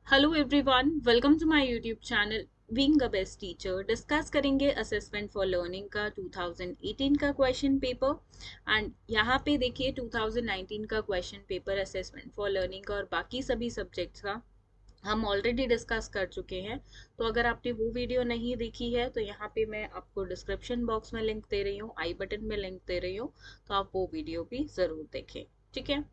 Hello everyone, welcome to my YouTube channel being a best teacher. Discuss करेंगे assessment for learning का 2018 का question paper. And यहाँ पे देखिए 2019 का question paper assessment for learning का और बाकी सभी सब्जेक्ट्स का हम ऑलरेडी डिस्कस कर चुके हैं। तो अगर आपने वो वीडियो नहीं देखी है तो यहाँ पे मैं आपको डिस्क्रिप्शन बॉक्स में लिंक दे रही हूँ, आई बटन में लिंक दे रही हूँ, तो आप वो वीडियो भी ज़रूर देखें। ठीक है,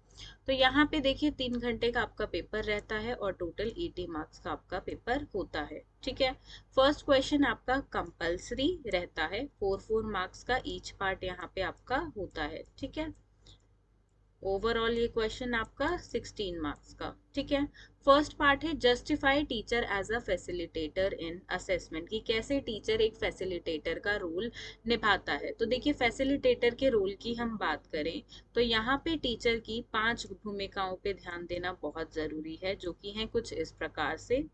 तो यहाँ पे देखिए 3 घंटे का आपका पेपर रहता है और टोटल 80 मार्क्स का आपका पेपर होता है। ठीक है, फर्स्ट क्वेश्चन आपका कंपल्सरी रहता है, 4 मार्क्स का ईच पार्ट यहाँ पे आपका होता है। ठीक है, ओवरऑल ये क्वेश्चन आपका 16 मार्क्स का। ठीक है, फर्स्ट पार्ट है justify teacher as a facilitator in assessment, कि कैसे टीचर एक फैसिलिटेटर का रोल निभाता है। तो देखिए फैसिलिटेटर के रोल की हम बात करें तो यहाँ पे टीचर की 5 भूमिकाओं पे ध्यान देना बहुत जरूरी है, जो कि हैं कुछ इस प्रकार से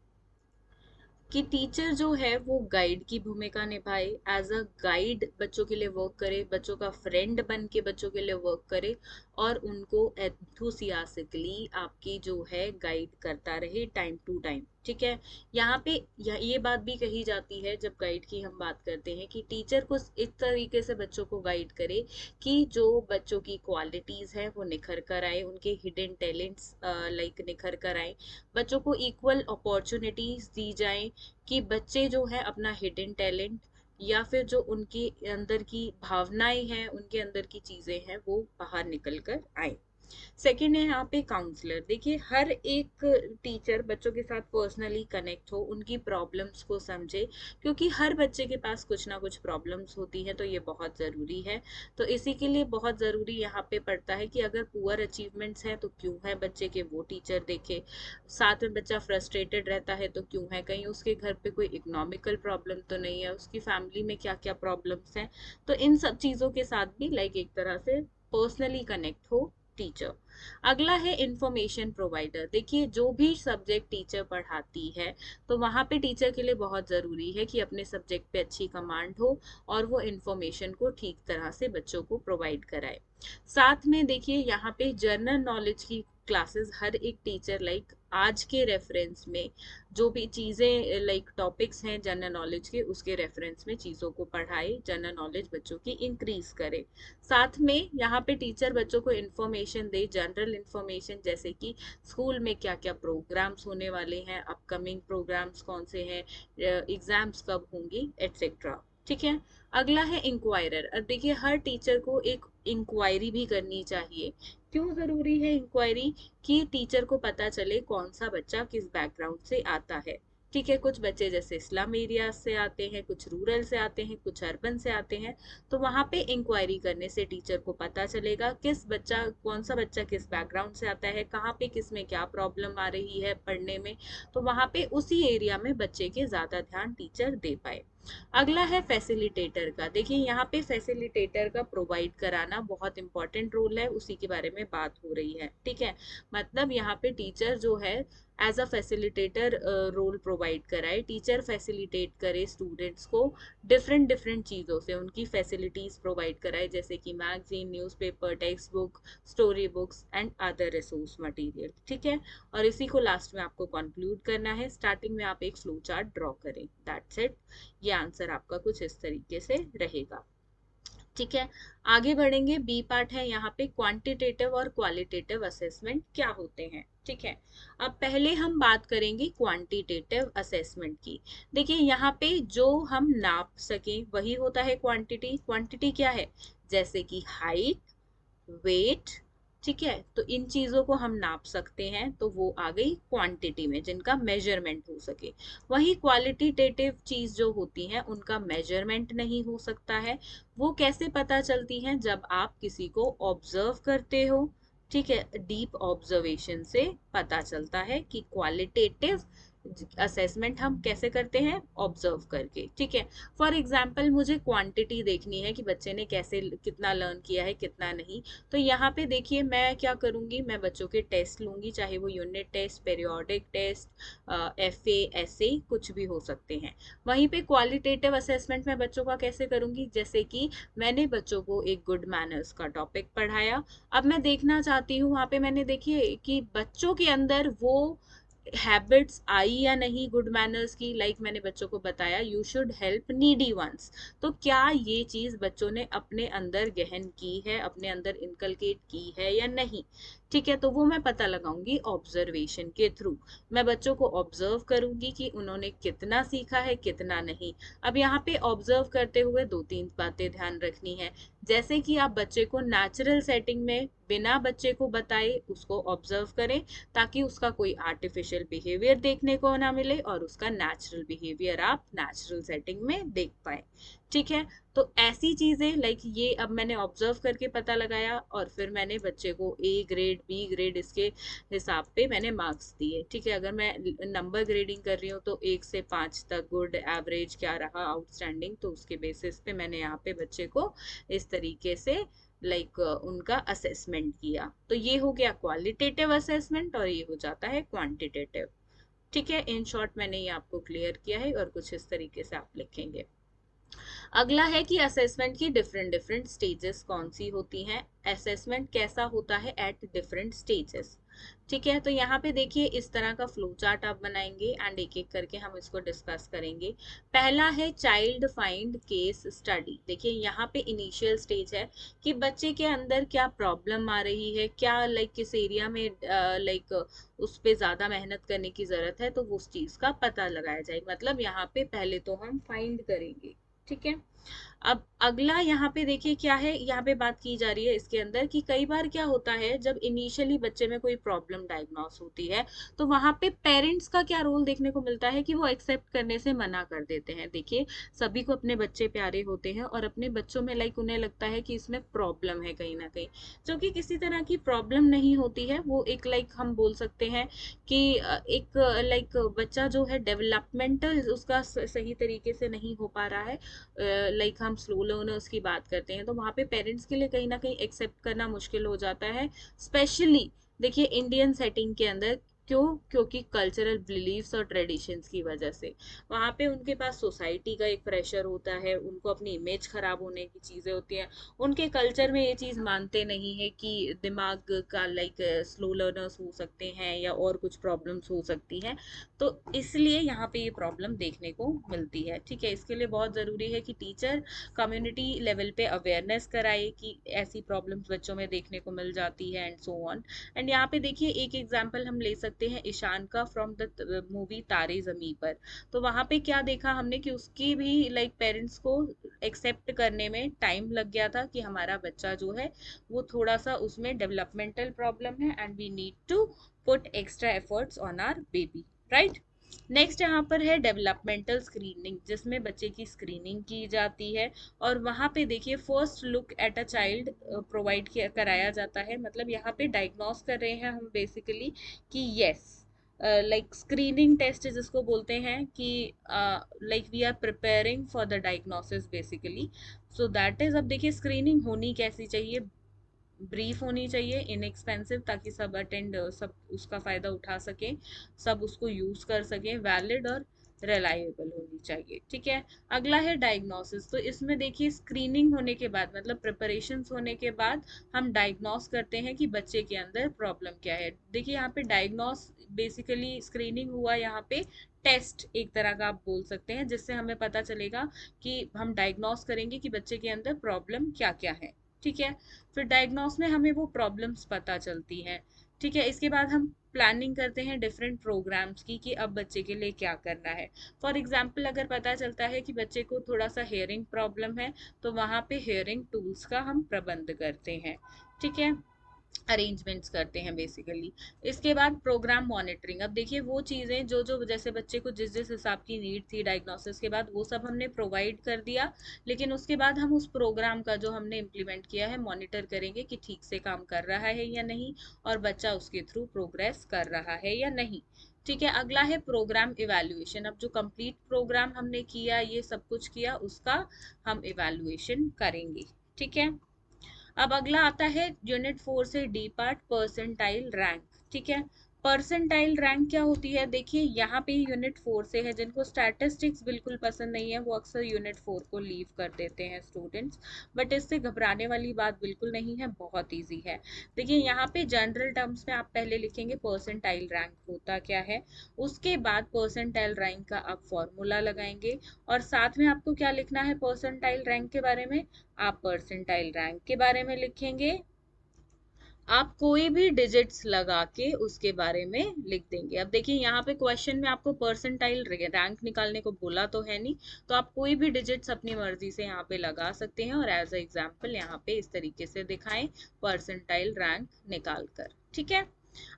कि टीचर जो है वो गाइड की भूमिका निभाए, एज अ गाइड बच्चों के लिए वर्क करे, बच्चों का फ्रेंड बन के बच्चों के लिए वर्क करे और उनको एंथुसियास्टिकली आपकी जो है गाइड करता रहे टाइम टू टाइम। ठीक है, यहाँ पे ये बात भी कही जाती है जब गाइड की हम बात करते हैं कि टीचर को इस तरीके से बच्चों को गाइड करे कि जो बच्चों की क्वालिटीज है वो निखर कर आए, उनके हिडन टैलेंट्स लाइक निखर कर आए, बच्चों को इक्वल अपॉर्चुनिटीज दी जाए कि बच्चे जो है अपना हिडन टैलेंट या फिर जो उनके अंदर की भावनाएं हैं, उनके अंदर की चीजें हैं, वो बाहर निकल कर आए। सेकेंड है यहाँ पे काउंसलर। देखिए हर एक टीचर बच्चों के साथ पर्सनली कनेक्ट हो, उनकी प्रॉब्लम्स को समझे, क्योंकि हर बच्चे के पास कुछ ना कुछ प्रॉब्लम्स होती है, तो ये बहुत ज़रूरी है। तो इसी के लिए बहुत ज़रूरी यहाँ पे पड़ता है कि अगर पुअर अचीवमेंट्स हैं तो क्यों है बच्चे के, वो टीचर देखे। साथ में बच्चा फ्रस्ट्रेटेड रहता है तो क्यों है, कहीं उसके घर पे कोई इकोनॉमिकल प्रॉब्लम तो नहीं है, उसकी फैमिली में क्या क्या प्रॉब्लम्स हैं। तो इन सब चीज़ों के साथ भी लाइक एक तरह से पर्सनली कनेक्ट हो टीचर। अगला है इंफॉर्मेशन प्रोवाइडर। देखिए जो भी सब्जेक्ट टीचर पढ़ाती है तो वहाँ पे टीचर के लिए बहुत ज़रूरी है कि अपने सब्जेक्ट पे अच्छी कमांड हो और वो इंफॉर्मेशन को ठीक तरह से बच्चों को प्रोवाइड कराए। साथ में देखिए यहाँ पे जनरल नॉलेज की क्लासेस हर एक टीचर लाइक आज के रेफरेंस में जो भी चीज़ें लाइक टॉपिक्स हैं जनरल नॉलेज के, उसके रेफरेंस में चीज़ों को पढ़ाए, जनरल नॉलेज बच्चों की इंक्रीज करे। साथ में यहाँ पे टीचर बच्चों को इन्फॉर्मेशन दे, जनरल इन्फॉर्मेशन, जैसे कि स्कूल में क्या क्या प्रोग्राम्स होने वाले हैं, अपकमिंग प्रोग्राम्स कौन से हैं, एग्जाम्स कब होंगी, एट्सेट्रा। ठीक है, अगला है इंक्वायरर। अब देखिए हर टीचर को एक इंक्वायरी भी करनी चाहिए। क्यों ज़रूरी है इंक्वायरी? कि टीचर को पता चले कौन सा बच्चा किस बैकग्राउंड से आता है। ठीक है, कुछ बच्चे जैसे स्लम एरिया से आते हैं, कुछ रूरल से आते हैं, कुछ अर्बन से आते हैं। तो वहाँ पे इंक्वायरी करने से टीचर को पता चलेगा किस बच्चा, कौन सा बच्चा किस बैकग्राउंड से आता है, कहाँ पे किस में क्या प्रॉब्लम आ रही है पढ़ने में। तो वहाँ पे उसी एरिया में बच्चे के ज़्यादा ध्यान टीचर दे पाए। अगला है फैसिलिटेटर का। देखिए यहाँ पे फैसिलिटेटर का प्रोवाइड कराना बहुत इंपॉर्टेंट रोल है, उसी के बारे में बात हो रही है। ठीक है, मतलब यहाँ पे टीचर जो है as a facilitator role provide कराए, टीचर फैसिलिटेट करे स्टूडेंट्स को डिफरेंट डिफरेंट चीज़ों से, उनकी फैसिलिटीज़ प्रोवाइड कराए, जैसे कि magazine, newspaper, text book, story books and other resource material. ठीक है, और इसी को लास्ट में आपको कंक्लूड करना है। स्टार्टिंग में आप एक फ्लो चार्ट ड्रॉ करें, दैट्स इट। ये आंसर आपका कुछ इस तरीके से रहेगा। ठीक है, आगे बढ़ेंगे। बी पार्ट है यहाँ पे क्वांटिटेटिव और क्वालिटेटिव असेसमेंट क्या होते हैं। ठीक है, अब पहले हम बात करेंगे क्वांटिटेटिव असेसमेंट की। देखिए यहाँ पे जो हम नाप सकें वही होता है क्वांटिटी। क्वांटिटी क्या है? जैसे कि हाइट, वेट। ठीक है, तो इन चीज़ों को हम नाप सकते हैं, तो वो आ गई क्वांटिटी में, जिनका मेजरमेंट हो सके। वही क्वालिटेटिव चीज़ जो होती है उनका मेजरमेंट नहीं हो सकता है। वो कैसे पता चलती हैं? जब आप किसी को ऑब्जर्व करते हो। ठीक है, डीप ऑब्जर्वेशन से पता चलता है कि क्वालिटेटिव असेसमेंट हम कैसे करते हैं, ऑब्जर्व करके। ठीक है, फॉर एग्जाम्पल मुझे क्वांटिटी देखनी है कि बच्चे ने कैसे कितना लर्न किया है, कितना नहीं। तो यहाँ पे देखिए मैं क्या करूँगी, मैं बच्चों के टेस्ट लूँगी, चाहे वो unit test, periodic test, FA, SA कुछ भी हो सकते हैं। वहीं पे क्वालिटेटिव असेसमेंट में बच्चों का कैसे करूँगी, जैसे कि मैंने बच्चों को एक गुड मैनर्स का टॉपिक पढ़ाया। अब मैं देखना चाहती हूँ वहाँ पे मैंने देखिए कि बच्चों के अंदर वो हैबिट्स आई या नहीं गुड मैनर्स की, लाइक मैंने बच्चों को बताया you should help needy ones, तो क्या ये चीज बच्चों ने अपने अंदर गहन की है, अपने अंदर इनकलकेट की है या नहीं। ठीक है, तो वो मैं पता लगाऊंगी ऑब्जर्वेशन के थ्रू। मैं बच्चों को ऑब्जर्व करूंगी कि उन्होंने कितना सीखा है कितना नहीं। अब यहाँ पे ऑब्जर्व करते हुए दो तीन बातें ध्यान रखनी है, जैसे कि आप बच्चे को नेचुरल सेटिंग में बिना बच्चे को बताए उसको ऑब्जर्व करें, ताकि उसका कोई आर्टिफिशियल बिहेवियर देखने को ना मिले और उसका नेचुरल बिहेवियर आप नेचुरल सेटिंग में देख पाए। ठीक है, तो ऐसी चीजें लाइक ये अब मैंने ऑब्जर्व करके पता लगाया और फिर मैंने बच्चे को ए ग्रेड बी ग्रेड इसके हिसाब पे मैंने मार्क्स दिए। ठीक है, अगर मैं नंबर ग्रेडिंग कर रही हूँ तो 1 से 5 तक गुड, एवरेज क्या रहा, आउटस्टैंडिंग, तो उसके बेसिस पे मैंने यहाँ पे बच्चे को इस तरीके से उनका असेसमेंट किया। तो ये हो गया क्वालिटेटिव असेसमेंट और ये हो जाता है क्वांटिटेटिव। ठीक है, इन शॉर्ट मैंने ये आपको क्लियर किया है और कुछ इस तरीके से आप लिखेंगे। अगला है कि असेसमेंट की डिफरेंट डिफरेंट स्टेजेस कौन सी होती हैं, असेसमेंट कैसा होता है एट डिफरेंट स्टेजेस। ठीक है, तो यहाँ पे देखिए इस तरह का फ्लो चार्ट आप बनाएंगे एंड एक एक करके हम इसको डिस्कस करेंगे। पहला है चाइल्ड फाइंड केस स्टडी। देखिए यहाँ पे इनिशियल स्टेज है कि बच्चे के अंदर क्या प्रॉब्लम आ रही है, क्या किस एरिया में उस पे ज्यादा मेहनत करने की जरूरत है, तो उस चीज का पता लगाया जाए। मतलब यहाँ पे पहले तो हम फाइंड करेंगे। ठीक है, अब अगला यहाँ पे देखिए क्या है, यहाँ पे बात की जा रही है इसके अंदर कि कई बार क्या होता है जब इनिशियली बच्चे में कोई प्रॉब्लम डायग्नोस होती है, तो वहां पे पेरेंट्स का क्या रोल देखने को मिलता है कि वो एक्सेप्ट करने से मना कर देते हैं। देखिए सभी को अपने बच्चे प्यारे होते हैं और अपने बच्चों में उन्हें लगता है कि इसमें प्रॉब्लम है कहीं ना कहीं, जो कि किसी तरह की प्रॉब्लम नहीं होती है। वो एक हम बोल सकते हैं कि एक बच्चा जो है डेवलपमेंटल उसका सही तरीके से नहीं हो पा रहा है, हम स्लो लर्नर्स की बात करते हैं, तो वहाँ पे पेरेंट्स के लिए कहीं ना कहीं एक्सेप्ट करना मुश्किल हो जाता है। स्पेशली देखिए इंडियन सेटिंग के अंदर, क्यों, क्योंकि कल्चरल बिलीव्स और ट्रेडिशंस की वजह से वहाँ पे उनके पास सोसाइटी का एक प्रेशर होता है, उनको अपनी इमेज खराब होने की चीजें होती हैं। उनके कल्चर में ये चीज मानते नहीं है कि दिमाग का स्लो लर्नर्स हो सकते हैं या और कुछ प्रॉब्लम्स हो सकती हैं, तो इसलिए यहाँ पे ये प्रॉब्लम देखने को मिलती है। ठीक है, इसके लिए बहुत ज़रूरी है कि टीचर कम्युनिटी लेवल पे अवेयरनेस कराए कि ऐसी प्रॉब्लम्स बच्चों में देखने को मिल जाती है एंड सो ऑन। एंड यहाँ पे देखिए एक एग्जांपल हम ले सकते हैं ईशान का फ्रॉम द मूवी तारे जमी पर। तो वहाँ पे क्या देखा हमने कि उसकी भी पेरेंट्स को एक्सेप्ट करने में टाइम लग गया था कि हमारा बच्चा जो है वो थोड़ा सा उसमें डेवलपमेंटल प्रॉब्लम है and we need to put extra efforts on our baby, right. Next यहाँ पर है डेवलपमेंटल स्क्रीनिंग, जिसमें बच्चे की स्क्रीनिंग की जाती है और वहाँ पे देखिए first look at a child provide कराया जाता है। मतलब यहाँ पे डायग्नोस कर रहे हैं हम बेसिकली कि यस स्क्रीनिंग टेस्ट जिसको बोलते हैं कि we are preparing for the diagnosis basically. So that is, अब देखिए स्क्रीनिंग होनी कैसी चाहिए, ब्रीफ होनी चाहिए, इनएक्सपेंसिव, ताकि सब अटेंड सब उसका फायदा उठा सकें, सब उसको यूज कर सकें, वैलिड और रिलायबल होनी चाहिए। ठीक है, अगला है डायग्नोसिस। तो इसमें देखिए स्क्रीनिंग होने के बाद मतलब प्रिपरेशंस होने के बाद हम डायग्नोस करते हैं कि बच्चे के अंदर प्रॉब्लम क्या है। देखिए यहाँ पे डायग्नोस बेसिकली स्क्रीनिंग हुआ, यहाँ पे टेस्ट एक तरह का आप बोल सकते हैं, जिससे हमें पता चलेगा कि हम डायग्नोस करेंगे कि बच्चे के अंदर प्रॉब्लम क्या क्या है। ठीक है, फिर डायग्नोस में हमें वो प्रॉब्लम्स पता चलती हैं। ठीक है, इसके बाद हम प्लानिंग करते हैं डिफरेंट प्रोग्राम्स की कि अब बच्चे के लिए क्या करना है। फॉर एग्जाम्पल अगर पता चलता है कि बच्चे को थोड़ा सा हेयरिंग प्रॉब्लम है, तो वहाँ पे हेयरिंग टूल्स का हम प्रबंध करते हैं। ठीक है, अरेंजमेंट्स करते हैं बेसिकली। इसके बाद प्रोग्राम मॉनिटरिंग। अब देखिए वो चीज़ें जो जो जैसे बच्चे को जिस जिस हिसाब की नीड थी डायग्नोसिस के बाद, वो सब हमने प्रोवाइड कर दिया, लेकिन उसके बाद हम उस प्रोग्राम का जो हमने इम्प्लीमेंट किया है मॉनिटर करेंगे कि ठीक से काम कर रहा है या नहीं, और बच्चा उसके थ्रू प्रोग्रेस कर रहा है या नहीं। ठीक है, अगला है प्रोग्राम इवैल्यूएशन। अब जो कंप्लीट प्रोग्राम हमने किया, ये सब कुछ किया, उसका हम इवैल्यूएशन करेंगे। ठीक है, अब अगला आता है यूनिट 4 से डी पार्ट, परसेंटाइल रैंक। ठीक है, परसेंटाइल रैंक क्या होती है, देखिए यहाँ पे यूनिट 4 से है, जिनको स्टैटिस्टिक्स बिल्कुल पसंद नहीं है वो अक्सर यूनिट 4 को लीव कर देते हैं स्टूडेंट्स, बट इससे घबराने वाली बात बिल्कुल नहीं है, बहुत इजी है। देखिए यहाँ पे जनरल टर्म्स में आप पहले लिखेंगे परसेंटाइल रैंक होता क्या है, उसके बाद परसेंटाइल रैंक का आप फॉर्मूला लगाएंगे, और साथ में आपको क्या लिखना है परसेंटाइल रैंक के बारे में, आप परसेंटाइल रैंक के बारे में लिखेंगे, आप कोई भी डिजिट्स लगा के उसके बारे में लिख देंगे। अब देखिए यहाँ पे क्वेश्चन में आपको परसेंटाइल रैंक निकालने को बोला तो है नहीं, तो आप कोई भी डिजिट्स अपनी मर्जी से यहाँ पे लगा सकते हैं और एज अ एग्जाम्पल यहाँ पे इस तरीके से दिखाएं परसेंटाइल रैंक निकाल कर। ठीक है,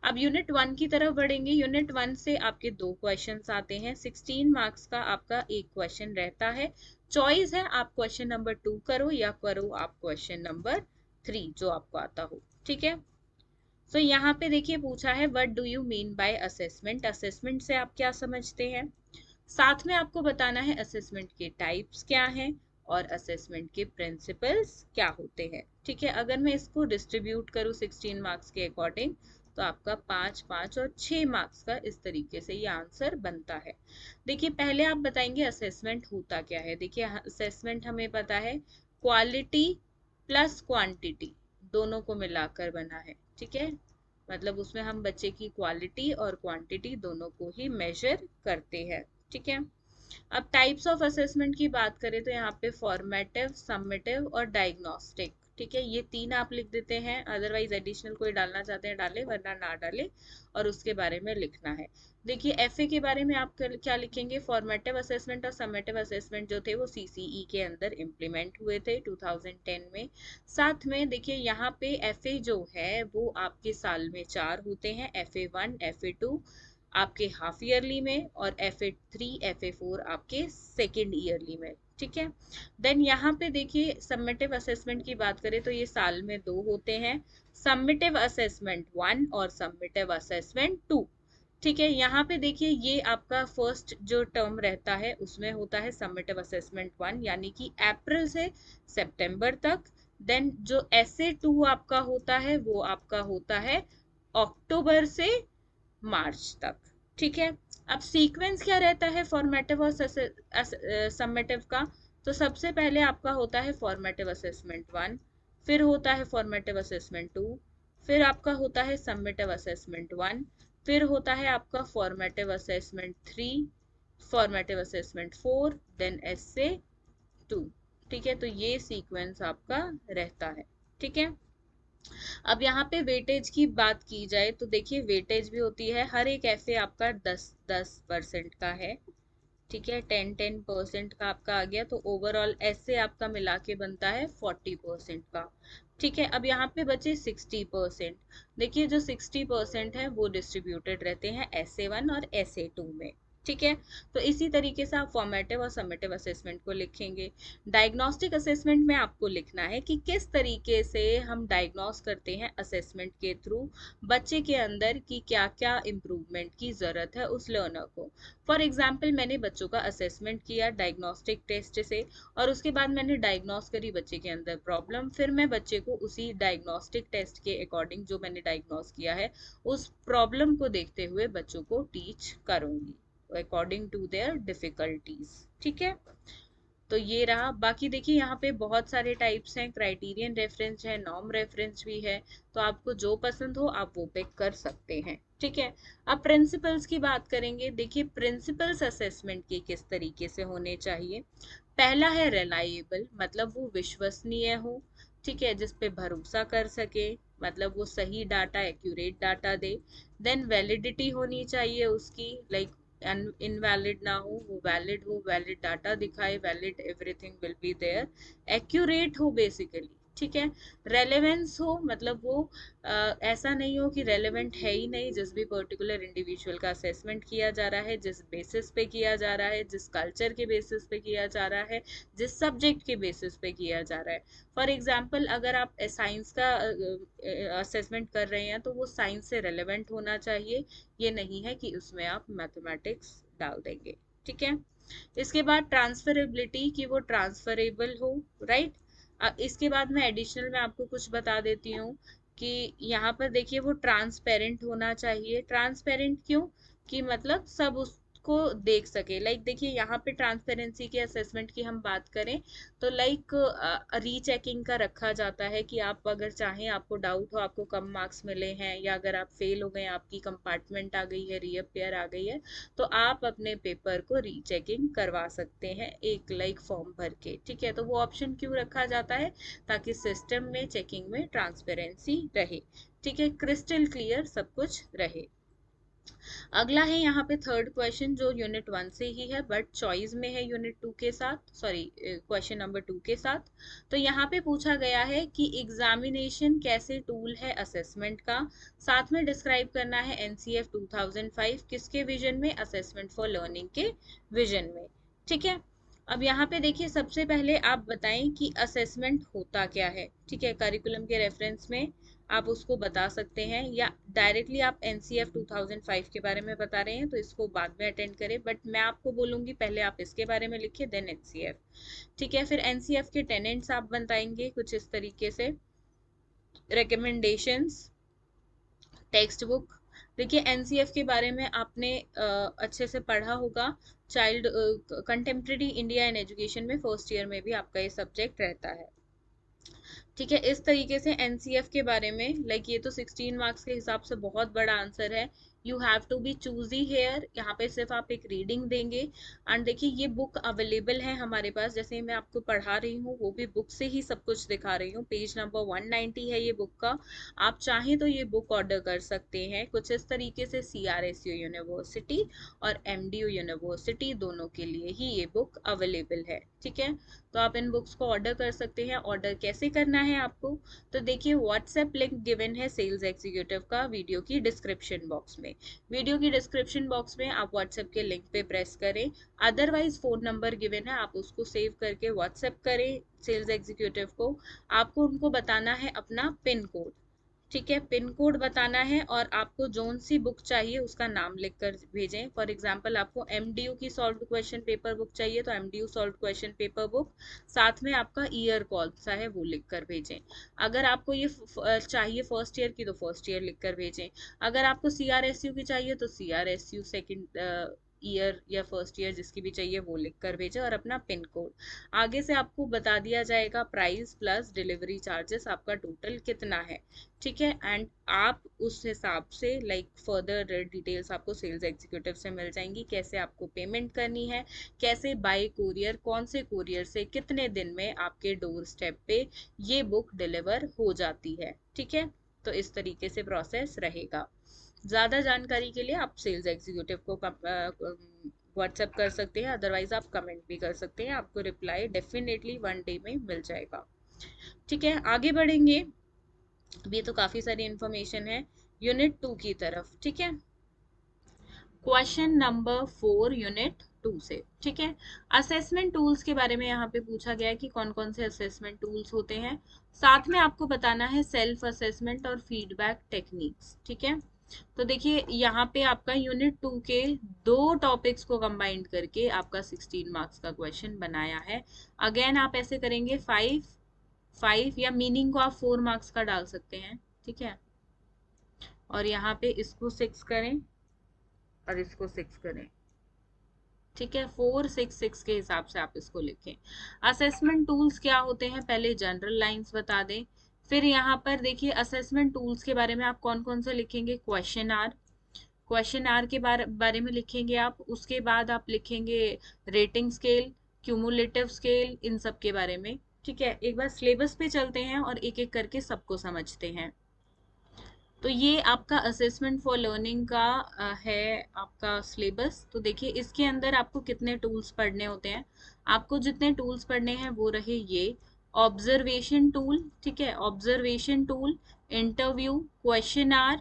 अब यूनिट 1 की तरफ बढ़ेंगे। यूनिट 1 से आपके 2 क्वेश्चंस आते हैं, 16 मार्क्स का आपका एक क्वेश्चन रहता है। चॉइस है आप क्वेश्चन नंबर 2 करो या करो आप क्वेश्चन नंबर 3 जो आपको आता हो। ठीक है, तो यहाँ पे देखिए पूछा है what do you mean by assessment, assessment से आप क्या समझते हैं, साथ में आपको बताना है असेसमेंट के टाइप्स क्या हैं और असेसमेंट के प्रिंसिपल्स क्या होते हैं। ठीक है, अगर मैं इसको डिस्ट्रीब्यूट करूँ 16 मार्क्स के अकॉर्डिंग तो आपका 5, 5 और 6 मार्क्स का इस तरीके से ये आंसर बनता है। देखिए पहले आप बताएंगे असेसमेंट होता क्या है। देखिए असेसमेंट हमें पता है क्वालिटी प्लस क्वांटिटी दोनों को मिलाकर बना है। ठीक है, मतलब उसमें हम बच्चे की क्वालिटी और क्वांटिटी दोनों को ही मेजर करते हैं। ठीक है, अब टाइप्स ऑफ असेसमेंट की बात करें तो यहाँ पे फॉर्मेटिव, समेटिव और डायग्नोस्टिक। ठीक है, ये 3 आप लिख देते हैं, अदरवाइज एडिशनल कोई डालना चाहते हैं डालें वरना ना डालें, और उसके बारे में लिखना है। देखिए एफए के बारे में आप क्या लिखेंगे, फॉर्मेटिव असेसमेंट और समेटिव असेसमेंट जो थे वो सीसीई के अंदर इम्प्लीमेंट हुए थे 2010 में। साथ में देखिए यहाँ पे एफए जो है वो आपके साल में 4 होते हैं, FA1, FA2 आपके हाफ ईयरली में और FA3, FA4 आपके सेकेंड ईयरली में। ठीक है, देन यहाँ पे देखिए समेटिव असेसमेंट की बात करें तो ये साल में 2 होते हैं, समेटिव असेसमेंट 1 और समेटिव असेसमेंट 2। ठीक है, यहाँ पे देखिए ये आपका फर्स्ट जो टर्म रहता है उसमें होता है समेटिव असेसमेंट 1 यानी कि अप्रैल से सितंबर तक, देन जो SA2 आपका होता है वो आपका होता है अक्टूबर से मार्च तक। ठीक है, अब सीक्वेंस क्या रहता है फॉर्मेटिव और समेटिव का, तो सबसे पहले आपका होता है फॉर्मेटिव असेसमेंट 1, फिर होता है फॉर्मेटिव असेसमेंट 2, फिर आपका होता है समेटिव असेसमेंट 1, फिर होता है आपका formative assessment 3, formative assessment 4, then SA2। ठीक है, तो ये सीक्वेंस आपका रहता है। ठीक है, अब यहाँ पे वेटेज की बात की जाए तो देखिए वेटेज भी होती है, हर एक एफए आपका 10% का है। ठीक है, 10% का आपका आ गया, तो ओवरऑल ऐसे आपका मिला के बनता है 40% का। ठीक है, अब यहाँ पे बचे 60%। देखिए जो 60% है वो डिस्ट्रीब्यूटेड रहते हैं SA1 और SA2 में। ठीक है, तो इसी तरीके से आप फॉर्मेटिव और समेटिव असेसमेंट को लिखेंगे। डायग्नोस्टिक असेसमेंट में आपको लिखना है कि किस तरीके से हम डायग्नोस करते हैं असेसमेंट के थ्रू बच्चे के अंदर की क्या क्या इम्प्रूवमेंट की ज़रूरत है उस लर्नर को। फॉर एग्जाम्पल मैंने बच्चों का असेसमेंट किया डायग्नोस्टिक टेस्ट से, और उसके बाद मैंने डायग्नोस करी बच्चे के अंदर प्रॉब्लम, फिर मैं बच्चे को उसी डायग्नोस्टिक टेस्ट के अकॉर्डिंग जो मैंने डायग्नोस किया है उस प्रॉब्लम को देखते हुए बच्चों को टीच करूंगी अकॉर्डिंग टू देयर डिफिकल्टीज। ठीक है, तो ये रहा। बाकी देखिए यहाँ पे बहुत सारे टाइप्स हैं, क्राइटेरियन रेफरेंस है, नॉर्म रेफरेंस भी है, तो आपको जो पसंद हो आप वो पिक कर सकते हैं। ठीक है, अब प्रिंसिपल्स की बात करेंगे। देखिए प्रिंसिपल्स असेसमेंट के किस तरीके से होने चाहिए। पहला है रिलायबल, मतलब वो विश्वसनीय हो। ठीक है, जिस पे भरोसा कर सके, मतलब वो सही डाटा एक्यूरेट डाटा दे। देन वैलिडिटी होनी चाहिए उसकी, लाइक इनवैलिड ना हो, वो वैलिड हो, वैलिड डाटा दिखाए, valid everything will be there, accurate हो बेसिकली। ठीक है, रेलेवेंस हो, मतलब वो ऐसा नहीं हो कि रेलेवेंट है ही नहीं, जिस भी पर्टिकुलर इंडिविजुअल का असेसमेंट किया जा रहा है, जिस बेसिस पे किया जा रहा है, जिस कल्चर के बेसिस पे किया जा रहा है, जिस सब्जेक्ट के बेसिस पे किया जा रहा है। फॉर एग्जाम्पल अगर आप साइंस का असेसमेंट कर रहे हैं तो वो साइंस से रेलेवेंट होना चाहिए, ये नहीं है कि उसमें आप मैथमेटिक्स डाल देंगे। ठीक है, इसके बाद ट्रांसफरेबिलिटी, कि वो ट्रांसफरेबल हो, राइट। इसके बाद मैं एडिशनल में आपको कुछ बता देती हूँ कि यहाँ पर देखिए वो ट्रांसपेरेंट होना चाहिए। ट्रांसपेरेंट क्यों? कि मतलब सब उसको देख सके। लाइक देखिए यहाँ पे ट्रांसपेरेंसी के असेसमेंट की हम बात करें तो लाइक रीचेकिंग का रखा जाता है कि आप अगर चाहें, आपको डाउट हो, आपको कम मार्क्स मिले हैं या अगर आप फेल हो गए, आपकी कंपार्टमेंट आ गई है, रीअपेयर आ गई है, तो आप अपने पेपर को रीचेकिंग करवा सकते हैं एक लाइक फॉर्म भर के। ठीक है, तो वो ऑप्शन क्यों रखा जाता है? ताकि सिस्टम में चेकिंग में ट्रांसपेरेंसी रहे। ठीक है, क्रिस्टल क्लियर सब कुछ रहे। अगला है यहाँ पे थर्ड क्वेश्चन जो यूनिट 1 से ही है बट चॉइस में है यूनिट 2 के साथ, सॉरी क्वेश्चन नंबर 2 के साथ। तो यहाँ पे पूछा गया है कि एग्जामिनेशन कैसे टूल है असेसमेंट का, साथ में डिस्क्राइब करना है एनसीएफ 2005 किसके विजन में, असेसमेंट फॉर लर्निंग के विजन में। ठीक है, अब यहाँ पे देखिए सबसे पहले आप बताएं कि असेसमेंट होता क्या है। ठीक है, करिकुलम के रेफरेंस में आप उसको बता सकते हैं या डायरेक्टली आप एनसीएफ 2005 के बारे में बता रहे हैं तो इसको बाद में अटेंड करें, बट मैं आपको बोलूंगी पहले आप इसके बारे में लिखिए देन एनसीएफ। ठीक है, फिर एनसीएफ के टेनेंट्स आप बताएंगे कुछ इस तरीके से, रिकमेंडेशंस, टेक्स्ट बुक। देखिए एनसीएफ के बारे में आपने अच्छे से पढ़ा होगा, child contemporary India in education में फर्स्ट ईयर में भी आपका ये सब्जेक्ट रहता है। ठीक है, इस तरीके से एनसीएफ के बारे में लाइक ये तो 16 मार्क्स के हिसाब से बहुत बड़ा आंसर है। You have to be choosy here, यहाँ पे सिर्फ आप एक रीडिंग देंगे। एंड देखिए ये बुक अवेलेबल है हमारे पास, जैसे मैं आपको पढ़ा रही हूँ वो भी बुक से ही सब कुछ दिखा रही हूँ। पेज नंबर 190 है ये बुक का, आप चाहें तो ये बुक ऑर्डर कर सकते हैं। कुछ इस तरीके से सीआरएसयू यूनिवर्सिटी और एमडीयू यूनिवर्सिटी दोनों के लिए ही ये बुक अवेलेबल है। ठीक है, तो आप इन बुक्स को ऑर्डर कर सकते हैं। ऑर्डर कैसे करना है आपको, तो देखिए व्हाट्सएप लिंक गिवन है सेल्स एग्जीक्यूटिव का वीडियो की डिस्क्रिप्शन बॉक्स में। वीडियो की डिस्क्रिप्शन बॉक्स में आप व्हाट्सएप के लिंक पे प्रेस करें, अदरवाइज फोन नंबर गिवन है आप उसको सेव करके व्हाट्सएप करें सेल्स एग्जीक्यूटिव को। आपको उनको बताना है अपना पिन कोड। ठीक है, पिन कोड बताना है और आपको जोन सी बुक चाहिए उसका नाम लिखकर भेजें। फॉर एग्जांपल आपको एमडीयू की सॉल्व्ड क्वेश्चन पेपर बुक चाहिए तो MDU solved question paper book, साथ में आपका ईयर कौन सा है वो लिखकर भेजें। अगर आपको ये चाहिए फर्स्ट ईयर की तो फर्स्ट ईयर लिखकर भेजें। अगर आपको सीआरएसयू की चाहिए तो सीआरएसयू सेकंड ईयर या फर्स्ट ईयर जिसकी भी चाहिए वो लिख कर भेजें और अपना पिन कोड। आगे से आपको बता दिया जाएगा प्राइस प्लस डिलीवरी चार्जेस आपका टोटल कितना है। ठीक है, एंड आप उस हिसाब से लाइक फर्दर डिटेल्स आपको सेल्स एग्जीक्यूटिव से मिल जाएंगी, कैसे आपको पेमेंट करनी है, कैसे बाय कुरियर, कौन से कुरियर से कितने दिन में आपके डोर स्टेप पे ये बुक डिलीवर हो जाती है। ठीक है, तो इस तरीके से प्रोसेस रहेगा। ज़्यादा जानकारी के लिए आप सेल्स एग्जीक्यूटिव को व्हाट्सएप कर सकते हैं, अदरवाइज आप कमेंट भी कर सकते हैं, आपको रिप्लाई डेफिनेटली 1 डे में मिल जाएगा। ठीक है, आगे बढ़ेंगे। ये तो काफ़ी सारी इंफॉर्मेशन है यूनिट 2 की तरफ। ठीक है, क्वेश्चन नंबर 4 यूनिट 2 से। ठीक है, असेसमेंट टूल्स के बारे में यहाँ पे पूछा गया है कि कौन कौन से असेसमेंट टूल्स होते हैं, साथ में आपको बताना है सेल्फ असेसमेंट और फीडबैक टेक्निक्स। ठीक है, तो देखिए यहाँ पे आपका यूनिट 2 के दो टॉपिक्स को कंबाइंड करके आपका 16 मार्क्स का क्वेश्चन बनाया है। अगेन आप ऐसे करेंगे 5 या मीनिंग को आप 4 मार्क्स का डाल सकते हैं। ठीक है, और यहाँ पे इसको 6 करें और इसको 6 करें। ठीक है, 4 6 6 के हिसाब से आप इसको लिखें। असेसमेंट टूल्स क्या होते हैं पहले जनरल लाइंस बता दें, फिर यहाँ पर देखिए असेसमेंट टूल्स के बारे में आप कौन कौन से लिखेंगे, क्वेश्चन आर के बारे में लिखेंगे आप। उसके बाद आप लिखेंगे रेटिंग स्केल, क्यूमुलेटिव स्केल, इन सब के बारे में। ठीक है, एक बार सिलेबस पे चलते हैं और एक एक करके सबको समझते हैं। तो ये आपका असेसमेंट फॉर लर्निंग का है आपका सिलेबस। तो देखिए इसके अंदर आपको कितने टूल्स पढ़ने होते हैं, आपको जितने टूल्स पढ़ने हैं वो रहे ये ऑब्जर्वेशन टूल। ठीक है, observation tool, interview, questionnaire,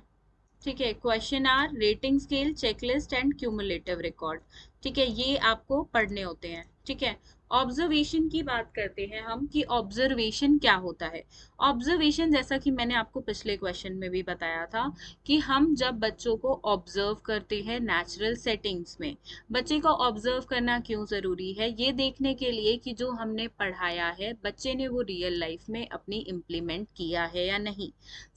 ठीक है, questionnaire, rating scale, checklist and cumulative record. ठीक है, ये आपको पढ़ने होते हैं। ठीक है, ऑब्जर्वेशन की बात करते हैं हम कि ऑब्जर्वेशन क्या होता है। ऑब्जर्वेशन जैसा कि मैंने आपको पिछले क्वेश्चन में भी बताया था कि हम जब बच्चों को ऑब्जर्व करते हैं नेचुरल सेटिंग्स में, बच्चे को ऑब्जर्व करना क्यों ज़रूरी है, ये देखने के लिए कि जो हमने पढ़ाया है बच्चे ने वो रियल लाइफ में अपनी इम्प्लीमेंट किया है या नहीं।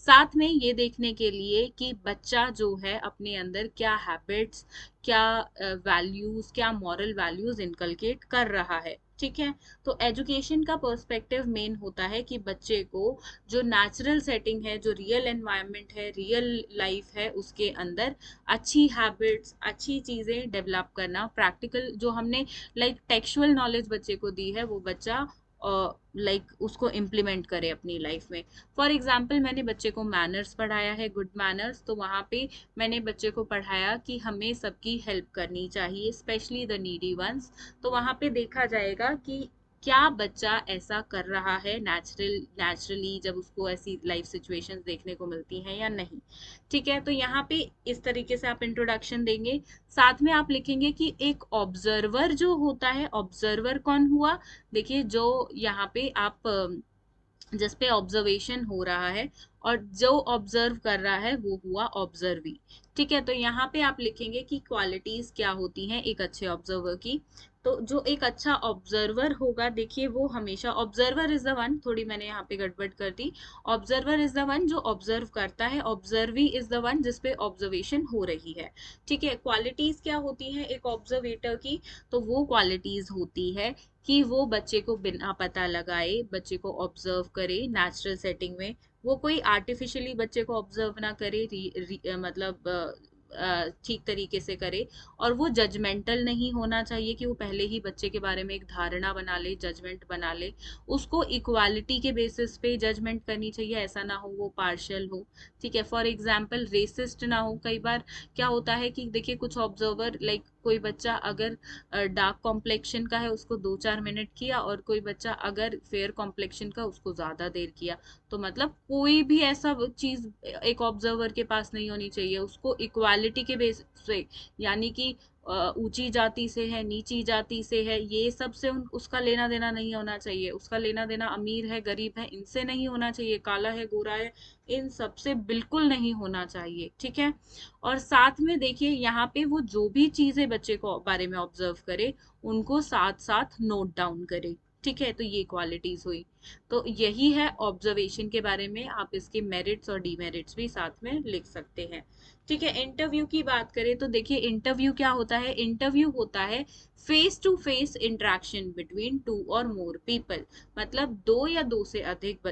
साथ में ये देखने के लिए कि बच्चा जो है अपने अंदर क्या हैबिट्स, क्या वैल्यूज, क्या मॉरल वैल्यूज इनकलकेट कर रहा है। ठीक है, तो एजुकेशन का पर्सपेक्टिव मेन होता है कि बच्चे को जो नेचुरल सेटिंग है, जो रियल एनवायरनमेंट है, रियल लाइफ है, उसके अंदर अच्छी हैबिट्स, अच्छी चीजें डेवलप करना, प्रैक्टिकल जो हमने लाइक टेक्सुअल नॉलेज बच्चे को दी है वो बच्चा उसको इम्प्लीमेंट करे अपनी लाइफ में। फॉर एग्जाम्पल मैंने बच्चे को मैनर्स पढ़ाया है, गुड मैनर्स, तो वहाँ पे मैंने बच्चे को पढ़ाया कि हमें सबकी हेल्प करनी चाहिए, स्पेशली द नीडी वंस। तो वहाँ पे देखा जाएगा कि क्या बच्चा ऐसा कर रहा है नेचुरली जब उसको ऐसी लाइफ सिचुएशंस देखने को मिलती हैं या नहीं। ठीक है, तो यहाँ पे इस तरीके से आप इंट्रोडक्शन देंगे। साथ में आप लिखेंगे कि एक ऑब्जर्वर जो होता है, ऑब्जर्वर कौन हुआ, देखिए जो यहाँ पे आप जिस पे ऑब्जर्वेशन हो रहा है और जो ऑब्जर्व कर रहा है वो हुआ ऑब्जर्वी। ठीक है, तो यहाँ पे आप लिखेंगे कि क्वालिटीज क्या होती हैं एक अच्छे ऑब्जर्वर की। तो जो एक अच्छा ऑब्जर्वर होगा, देखिए वो हमेशा, ऑब्जर्वर इज द वन, थोड़ी मैंने यहाँ पे गड़बड़ कर दी, ऑब्जर्वर इज द वन जो ऑब्जर्व करता है, ऑब्जर्वी इज द वन जिसपे ऑब्जर्वेशन हो रही है। ठीक है, क्वालिटीज क्या होती हैं एक ऑब्जर्वेटर की, तो वो क्वालिटीज होती है कि वो बच्चे को बिना पता लगाए बच्चे को ऑब्जर्व करे नेचुरल सेटिंग में, वो कोई आर्टिफिशियली बच्चे को ऑब्जर्व ना करे, मतलब ठीक तरीके से करे। और वो जजमेंटल नहीं होना चाहिए कि वो पहले ही बच्चे के बारे में एक धारणा बना ले, जजमेंट बना ले, उसको इक्वालिटी के बेसिस पे जजमेंट करनी चाहिए, ऐसा ना हो वो पार्शियल हो। ठीक है, फॉर एग्जाम्पल रेसिस्ट ना हो। कई बार क्या होता है कि देखिए कुछ ऑब्जर्वर लाइक कोई बच्चा अगर डार्क कॉम्प्लेक्शन का है उसको 2-4 मिनट किया, और कोई बच्चा अगर फेयर कॉम्प्लेक्शन का उसको ज्यादा देर किया। तो मतलब कोई भी ऐसा चीज एक ऑब्जर्वर के पास नहीं होनी चाहिए, उसको इक्वालिटी के बेस से, यानी कि ऊंची जाति से है, नीची जाति से है, ये सब से उसका लेना देना नहीं होना चाहिए। उसका लेना देना अमीर है, गरीब है, इनसे नहीं होना चाहिए, काला है, गोरा है, इन सब से बिल्कुल नहीं होना चाहिए। ठीक है, और साथ में देखिए यहाँ पे वो जो भी चीजें बच्चे को बारे में ऑब्जर्व करे उनको साथ साथ नोट डाउन करे। ठीक है, तो ये क्वालिटीज हुई। तो यही है ऑब्जर्वेशन के बारे में, आप इसके मेरिट्स और डीमेरिट्स भी साथ में लिख सकते हैं। ठीक है, इंटरव्यू की बात करें तो देखिए इंटरव्यू क्या होता है, इंटरव्यू होता है face to face interaction between 2 or more people, मतलब 2 या 2 से अधिक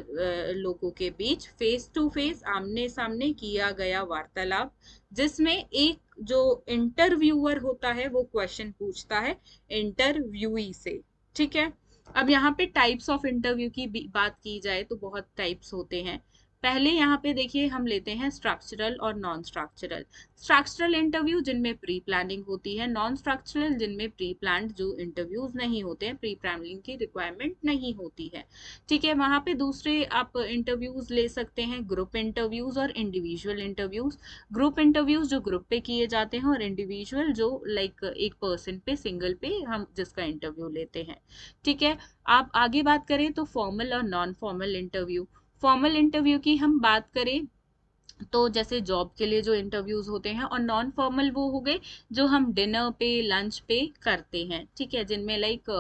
लोगों के बीच फेस टू फेस, आमने सामने किया गया वार्तालाप, जिसमें एक जो इंटरव्यूअर होता है वो क्वेश्चन पूछता है इंटरव्यूई से। ठीक है, अब यहाँ पे टाइप्स ऑफ इंटरव्यू की बात की जाए तो बहुत टाइप्स होते हैं। पहले यहाँ पे देखिए हम लेते हैं स्ट्रक्चरल और नॉन स्ट्रक्चरल। स्ट्रक्चरल इंटरव्यू जिनमें प्री प्लानिंग होती है, नॉन स्ट्रक्चरल जिनमें प्री प्लान्ड जो इंटरव्यूज नहीं होते हैं, प्री प्लानिंग की रिक्वायरमेंट नहीं होती है। ठीक है, वहाँ पे दूसरे आप इंटरव्यूज ले सकते हैं, ग्रुप इंटरव्यूज और इंडिविजुअल इंटरव्यूज। ग्रुप इंटरव्यूज जो ग्रुप पे किए जाते हैं, और इंडिविजुअल जो लाइक एक पर्सन पे, सिंगल पे हम जिसका इंटरव्यू लेते हैं। ठीक है, आप आगे बात करें तो फॉर्मल और non formal interview. Formal interview की हम बात करें तो जैसे जॉब के लिए जो इंटरव्यूज होते हैं, और नॉन फॉर्मल वो हो गए जो हम डिनर पे, लंच पे करते हैं। ठीक है, जिनमें लाइक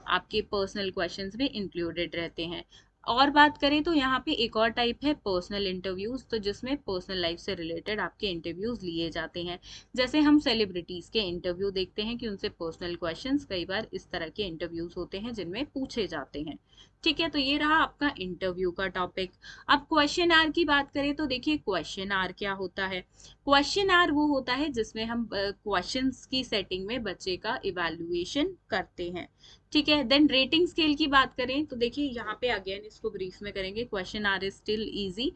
आपके पर्सनल क्वेश्चंस भी इंक्लूडेड रहते हैं। और बात करें तो यहाँ पे एक और टाइप है पर्सनल इंटरव्यूज, तो जिसमें पर्सनल लाइफ से रिलेटेड आपके इंटरव्यूज लिए जाते हैं। जैसे हम सेलिब्रिटीज के इंटरव्यू देखते हैं कि उनसे पर्सनल क्वेश्चंस, कई बार इस तरह के इंटरव्यूज होते हैं जिनमें पूछे जाते हैं। ठीक है, तो ये रहा आपका इंटरव्यू का टॉपिक। अब क्वेश्चन आर की बात करें तो देखिए क्वेश्चन आर क्या होता है। क्वेश्चन आर वो होता है जिसमें हम क्वेश्चंस की सेटिंग में बच्चे का इवैल्यूएशन करते हैं। ठीक है, देन रेटिंग स्केल की बात करें तो देखिए यहाँ पे अगेन इसको ब्रीफ में करेंगे, questionnaire is still easy.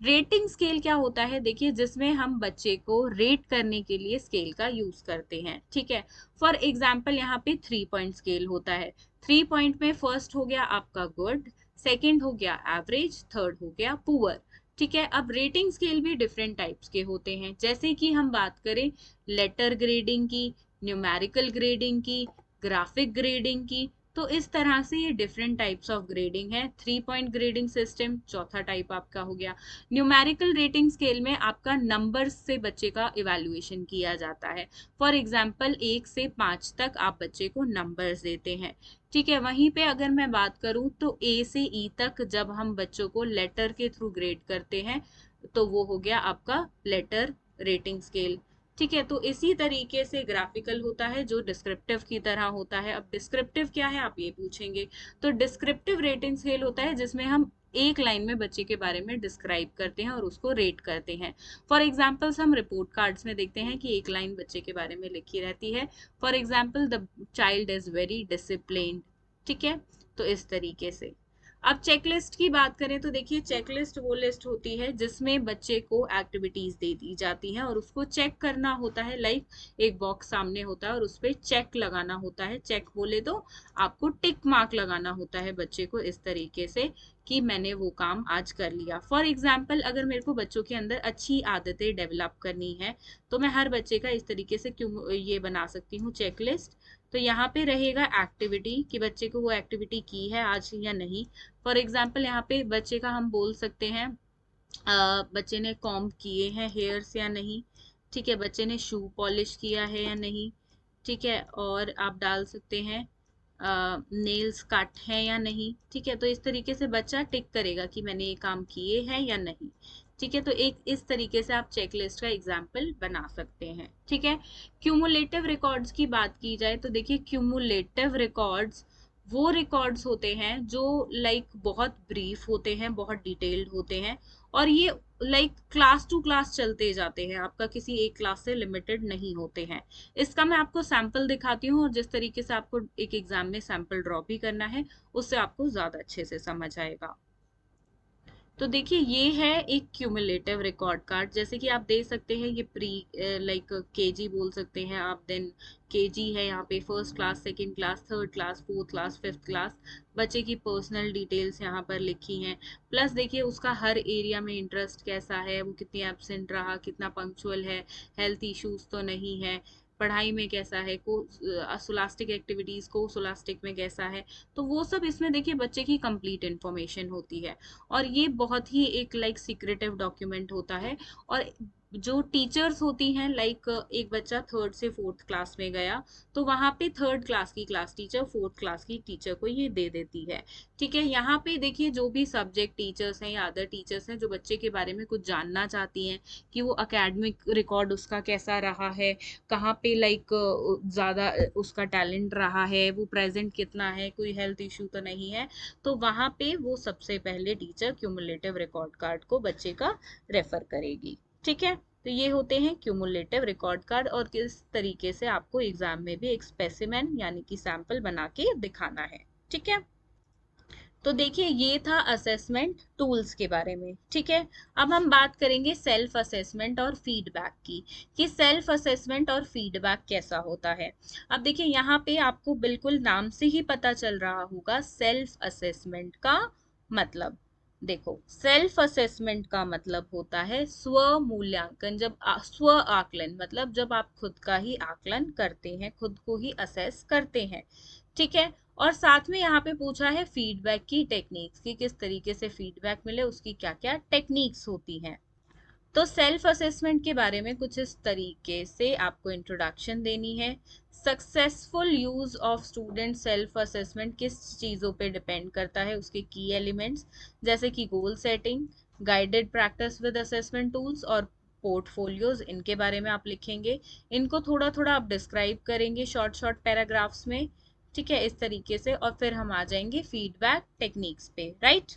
Rating scale क्या होता है, देखिए जिसमें हम बच्चे को रेट करने के लिए स्केल का यूज करते हैं। ठीक है, फॉर एग्जाम्पल यहाँ पे 3 पॉइंट स्केल होता है। 3 पॉइंट में फर्स्ट हो गया आपका गुड, सेकेंड हो गया एवरेज, थर्ड हो गया पुअर। ठीक है, अब रेटिंग स्केल भी डिफरेंट टाइप्स के होते हैं, जैसे कि हम बात करें लेटर ग्रेडिंग की, न्यूमेरिकल ग्रेडिंग की, ग्राफिक ग्रेडिंग की, तो इस तरह से ये डिफरेंट टाइप्स ऑफ ग्रेडिंग है। 3 पॉइंट ग्रेडिंग सिस्टम चौथा टाइप आपका हो गया। न्यूमेरिकल रेटिंग स्केल में आपका नंबर्स से बच्चे का इवैल्यूएशन किया जाता है। फॉर एग्जाम्पल 1 से 5 तक आप बच्चे को नंबर्स देते हैं, ठीक है। वहीं पे अगर मैं बात करूं तो ए से ई तक जब हम बच्चों को लेटर के थ्रू ग्रेड करते हैं तो वो हो गया आपका लेटर रेटिंग स्केल, ठीक है। तो इसी तरीके से ग्राफिकल होता है जो डिस्क्रिप्टिव की तरह होता है। अब डिस्क्रिप्टिव क्या है आप ये पूछेंगे, तो डिस्क्रिप्टिव रेटिंग स्केल होता है जिसमें हम एक लाइन में बच्चे के बारे में डिस्क्राइब करते हैं और उसको रेट करते हैं। फॉर एग्जाम्पल्स हम रिपोर्ट कार्ड्स में देखते हैं कि एक लाइन बच्चे के बारे में लिखी रहती है, for example the child is very disciplined, ठीक है। तो इस तरीके से अब चेकलिस्ट की बात करें तो देखिए चेकलिस्ट वो लिस्ट होती है जिसमें बच्चे को एक्टिविटीज दे दी जाती हैं और उसको चेक करना होता है। लाइक एक बॉक्स सामने होता है और उस पर चेक लगाना होता है। चेक बोले तो आपको टिक मार्क लगाना होता है बच्चे को इस तरीके से कि मैंने वो काम आज कर लिया। फॉर एग्जाम्पल अगर मेरे को बच्चों के अंदर अच्छी आदतें डेवलप करनी है तो मैं हर बच्चे का इस तरीके से क्यों ये बना सकती हूँ चेकलिस्ट। तो यहाँ पे रहेगा एक्टिविटी कि बच्चे को वो एक्टिविटी की है आज या नहीं। फॉर एग्जाम्पल यहाँ पे बच्चे का हम बोल सकते हैं बच्चे ने कॉम्ब किए हैं हेयर्स या नहीं, ठीक है। बच्चे ने शू पॉलिश किया है या नहीं, ठीक है। और आप डाल सकते हैं नेल्स कट है या नहीं, ठीक है। तो इस तरीके से बच्चा टिक करेगा कि मैंने ये काम किए हैं या नहीं, ठीक है। तो एक इस तरीके से आप चेकलिस्ट का एग्जाम्पल बना सकते हैं, ठीक है। क्यूमुलेटिव रिकॉर्ड्स की बात की जाए तो देखिए क्यूमुलेटिव रिकॉर्ड्स वो रिकॉर्ड्स होते हैं जो लाइक बहुत ब्रीफ होते हैं, बहुत डिटेल्ड होते हैं और ये लाइक क्लास टू क्लास चलते जाते हैं, आपका किसी एक क्लास से लिमिटेड नहीं होते हैं। इसका मैं आपको सैंपल दिखाती हूँ और जिस तरीके से आपको एक एग्जाम में सैंपल ड्रॉ भी करना है उससे आपको ज्यादा अच्छे से समझ आएगा। तो देखिए ये है एक क्यूमुलेटिव रिकॉर्ड कार्ड, जैसे कि आप देख सकते हैं ये प्री लाइक केजी बोल सकते हैं आप, देन केजी है यहाँ पे, first class, second class, third class, fourth class, fifth class. बच्चे की पर्सनल डिटेल्स यहाँ पर लिखी हैं, प्लस देखिए उसका हर एरिया में इंटरेस्ट कैसा है, वो कितनी एब्सेंट रहा, कितना पंक्चुअल है, हेल्थ इश्यूज तो नहीं है, पढ़ाई में कैसा है, को सोलास्टिक एक्टिविटीज को सोलास्टिक में कैसा है। तो वो सब इसमें देखिए बच्चे की कंप्लीट इन्फॉर्मेशन होती है और ये बहुत ही एक लाइक सीक्रेटिव डॉक्यूमेंट होता है। और जो टीचर्स होती हैं लाइक एक बच्चा थर्ड से फोर्थ क्लास में गया तो वहां पे थर्ड क्लास की क्लास टीचर फोर्थ क्लास की टीचर को ये दे देती है, ठीक है। यहाँ पे देखिए जो भी सब्जेक्ट टीचर्स हैं या अदर टीचर्स हैं जो बच्चे के बारे में कुछ जानना चाहती हैं कि वो एकेडमिक रिकॉर्ड उसका कैसा रहा है, कहाँ पे लाइक ज्यादा उसका टैलेंट रहा है, वो प्रेजेंट कितना है, कोई हेल्थ इशू तो नहीं है, तो वहां पे वो सबसे पहले टीचर क्यूमुलेटिव रिकॉर्ड कार्ड को बच्चे का रेफर करेगी, ठीक है। तो ये होते हैं क्यूमुलेटिव रिकॉर्ड कार्ड और किस तरीके से आपको एग्जाम में भी एक स्पेसिमेन यानी कि सैंपल बना के दिखाना है, ठीक है। तो देखिए ये था असेसमेंट टूल्स के बारे में, ठीक है। अब हम बात करेंगे सेल्फ असेसमेंट और फीडबैक की कि सेल्फ असेसमेंट और फीडबैक कैसा होता है। अब देखिए यहाँ पे आपको बिल्कुल नाम से ही पता चल रहा होगा सेल्फ असेसमेंट का मतलब। देखो सेल्फ असेसमेंट का मतलब होता है स्व मूल्यांकन, जब स्व आकलन मतलब जब आप खुद का ही आकलन करते हैं, खुद को ही असेस करते हैं, ठीक है। और साथ में यहाँ पे पूछा है फीडबैक की टेक्निक्स की, किस तरीके से फीडबैक मिले, उसकी क्या क्या टेक्निक्स होती हैं। तो सेल्फ असेसमेंट के बारे में कुछ इस तरीके से आपको इंट्रोडक्शन देनी है। Successful use of student self assessment किस चीज़ों पे डिपेंड करता है, उसके की एलिमेंट्स जैसे कि goal setting, guided practice with assessment tools और पोर्टफोलियोज, इनके बारे में आप लिखेंगे। इनको थोड़ा थोड़ा आप डिस्क्राइब करेंगे शॉर्ट शॉर्ट पैराग्राफ्स में, ठीक है, इस तरीके से। और फिर हम आ जाएंगे फीडबैक टेक्निक्स पे, राइट।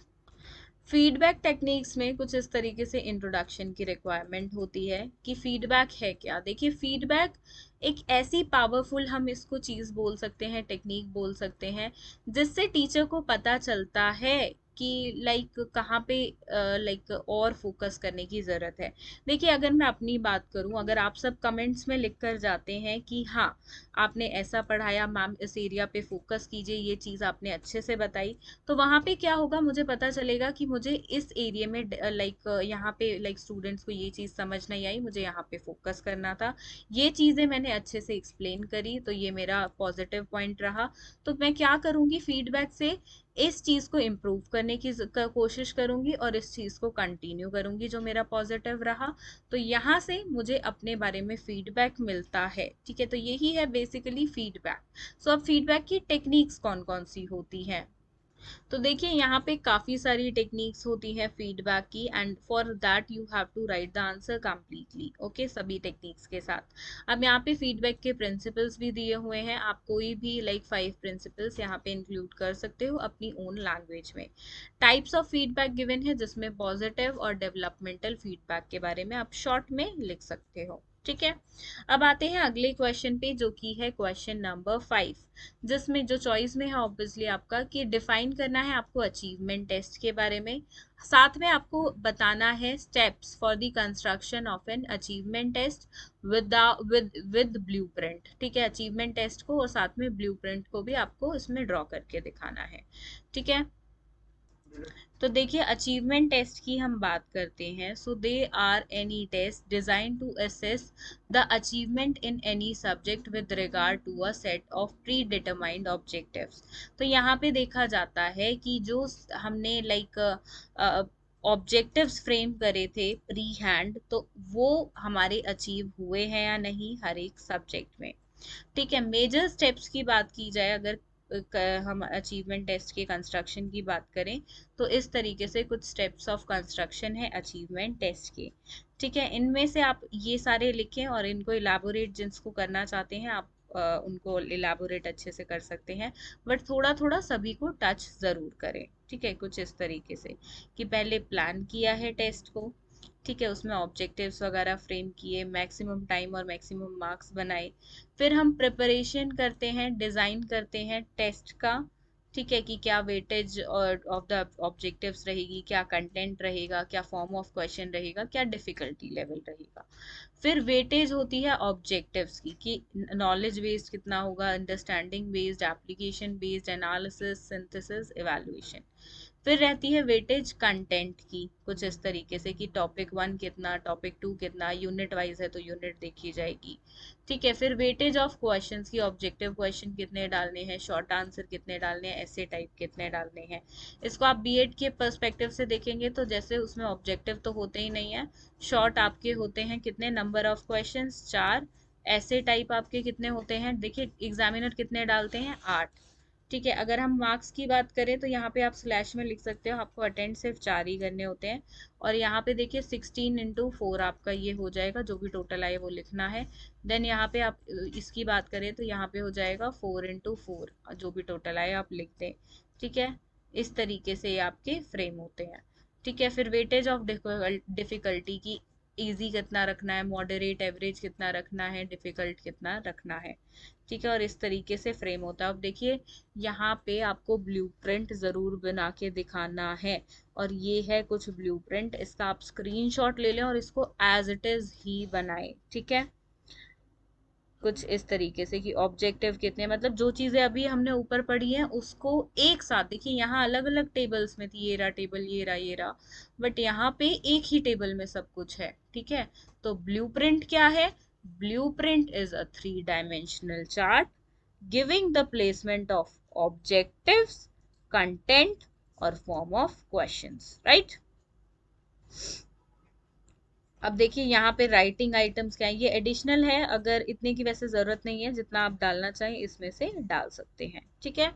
फीडबैक टेक्निक्स में कुछ इस तरीके से इंट्रोडक्शन की रिक्वायरमेंट होती है कि फीडबैक है क्या। देखिए फीडबैक एक ऐसी पावरफुल, हम इसको चीज बोल सकते हैं, टेक्निक बोल सकते हैं, जिससे टीचर को पता चलता है कि लाइक कहाँ पे लाइक और फोकस करने की ज़रूरत है। देखिए अगर मैं अपनी बात करूँ, अगर आप सब कमेंट्स में लिख कर जाते हैं कि हाँ आपने ऐसा पढ़ाया मैम, इस एरिया पे फोकस कीजिए, ये चीज़ आपने अच्छे से बताई, तो वहाँ पे क्या होगा, मुझे पता चलेगा कि मुझे इस एरिया में लाइक यहाँ पे लाइक स्टूडेंट्स को ये चीज़ समझ नहीं आई, मुझे यहाँ पे फोकस करना था, ये चीज़ें मैंने अच्छे से एक्सप्लेन करी, तो ये मेरा पॉजिटिव पॉइंट रहा। तो मैं क्या करूँगी, फीडबैक से इस चीज़ को इम्प्रूव करने की कोशिश करूँगी और इस चीज़ को कंटिन्यू करूँगी जो मेरा पॉजिटिव रहा। तो यहाँ से मुझे अपने बारे में फीडबैक मिलता है, ठीक है। तो यही है बेसिकली फीडबैक। सो अब फीडबैक की टेक्निक्स कौन कौन सी होती हैं, तो देखिए यहाँ पे काफ़ी सारी टेक्निक्स होती हैं फीडबैक की, and for that you have to write the answer completely, okay, सभी टेक्निक्स के साथ। अब यहाँ पे फीडबैक के प्रिंसिपल्स भी दिए हुए हैं, आप कोई भी लाइक 5 प्रिंसिपल्स यहाँ पे इंक्लूड कर सकते हो अपनी ओन लैंग्वेज में। टाइप्स ऑफ फीडबैक गिवन है, जिसमें पॉजिटिव और डेवलपमेंटल फीडबैक के बारे में आप शॉर्ट में लिख सकते हो, ठीक है। अब आते हैं अगले क्वेश्चन पे, जो कि है क्वेश्चन नंबर 5, जिसमें जो चॉइस में है ऑब्वियसली आपका कि डिफाइन करना है आपको अचीवमेंट टेस्ट के बारे में, साथ में आपको बताना है steps for the construction of an achievement test with blueprint, ठीक है। अचीवमेंट टेस्ट को और साथ में ब्लूप्रिंट को भी आपको इसमें ड्रॉ करके दिखाना है, ठीक है। तो देखिए अचीवमेंट टेस्ट की हम बात करते हैं, so they are any test design to assess the achievement in any subject with regard to a set of predetermined objectives. तो यहाँ पे देखा जाता है कि जो हमने लाइक ऑब्जेक्टिव्स फ्रेम करे थे प्री हैंड, तो वो हमारे अचीव हुए हैं या नहीं हर एक सब्जेक्ट में, ठीक है। मेजर स्टेप्स की बात की जाए, अगर हम अचीवमेंट टेस्ट के कंस्ट्रक्शन की बात करें, तो इस तरीके से कुछ स्टेप्स ऑफ कंस्ट्रक्शन है अचीवमेंट टेस्ट के, ठीक है। इनमें से आप ये सारे लिखें और इनको इलाबोरेट जिसको करना चाहते हैं आप उनको इलाबोरेट अच्छे से कर सकते हैं, बट थोड़ा थोड़ा सभी को टच ज़रूर करें, ठीक है। कुछ इस तरीके से कि पहले प्लान किया है टेस्ट को, ठीक है, उसमें ऑब्जेक्टिव्स वगैरह फ्रेम किए, मैक्सिमम टाइम और मैक्सिमम मार्क्स बनाए, फिर हम प्रिपरेशन करते हैं, डिज़ाइन करते हैं टेस्ट का, ठीक है, कि क्या वेटेज और ऑफ द ऑब्जेक्टिव्स रहेगी, क्या कंटेंट रहेगा, क्या फॉर्म ऑफ क्वेश्चन रहेगा, क्या डिफिकल्टी लेवल रहेगा। फिर वेटेज होती है ऑब्जेक्टिव्स की कि नॉलेज बेस्ड कितना होगा, understanding based, application based, analysis, synthesis, evaluation. फिर रहती है वेटेज कंटेंट की, कुछ इस तरीके से कि टॉपिक 1 कितना, टॉपिक 2 कितना, यूनिट वाइज है तो यूनिट देखी जाएगी, ठीक है। फिर वेटेज ऑफ क्वेश्चंस की, ऑब्जेक्टिव क्वेश्चन कितने डालने हैं, शॉर्ट आंसर कितने डालने हैं, ऐसे टाइप कितने डालने हैं। इसको आप बीएड के पर्सपेक्टिव से देखेंगे तो जैसे उसमें ऑब्जेक्टिव तो होते ही नहीं है, शॉर्ट आपके होते हैं कितने, नंबर ऑफ क्वेश्चंस 4, ऐसे टाइप आपके कितने होते हैं, देखिए एग्जामिनर कितने डालते हैं, 8, ठीक है। अगर हम मार्क्स की बात करें तो यहाँ पे आप स्लैश में लिख सकते हो, आपको अटेंड सिर्फ 4 ही करने होते हैं, और यहाँ पे देखिए 16 × 4 आपका ये हो जाएगा, जो भी टोटल आए वो लिखना है। देन यहाँ पे आप इसकी बात करें तो यहाँ पे हो जाएगा 4 × 4, जो भी टोटल आए आप लिख दें, ठीक है। इस तरीके से ये आपके फ्रेम होते हैं, ठीक है। फिर वेटेज ऑफ डिफिकल्टी की, इजी कितना रखना है, मॉडरेट, एवरेज कितना रखना है, डिफिकल्ट कितना रखना है, ठीक है। और इस तरीके से फ्रेम होता है। अब देखिए यहाँ पे आपको ब्लूप्रिंट ज़रूर बना के दिखाना है, और ये है कुछ ब्लूप्रिंट, इसका आप स्क्रीनशॉट ले लें और इसको एज इट इज़ ही बनाएं, ठीक है। कुछ इस तरीके से कि ऑब्जेक्टिव कितने, मतलब जो चीज़ें अभी हमने ऊपर पढ़ी हैं उसको एक साथ देखिए, यहाँ अलग अलग टेबल्स में थी, ये रहा टेबल, ये रहा, बट यहाँ पे एक ही टेबल में सब कुछ है, ठीक है। तो ब्लूप्रिंट क्या है, blueprint is a 3 dimensional chart giving the placement of objectives, content और फॉर्म ऑफ क्वेश्चंस, राइट। अब देखिए यहाँ पे राइटिंग आइटम्स क्या है, ये एडिशनल है, अगर इतने की वैसे जरूरत नहीं है, जितना आप डालना चाहें इसमें से डाल सकते हैं, ठीक है।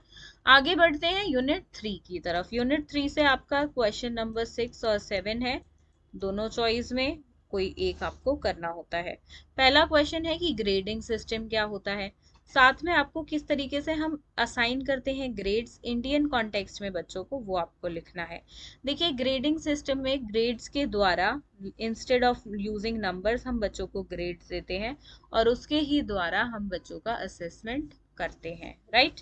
आगे बढ़ते हैं यूनिट 3 की तरफ। यूनिट 3 से आपका क्वेश्चन नंबर 6 और 7 है, दोनों चॉइस में कोई एक आपको करना होता है। पहला क्वेश्चन है कि ग्रेडिंग सिस्टम क्या होता है, साथ में आपको किस तरीके से हम असाइन करते हैं ग्रेड्स इंडियन कॉन्टेक्स्ट में बच्चों को, वो आपको लिखना है। देखिए ग्रेडिंग सिस्टम में ग्रेड्स के द्वारा, इंस्टेड ऑफ यूजिंग नंबर्स, हम बच्चों को ग्रेड्स देते हैं और उसके ही द्वारा हम बच्चों का असेसमेंट करते हैं, राइट।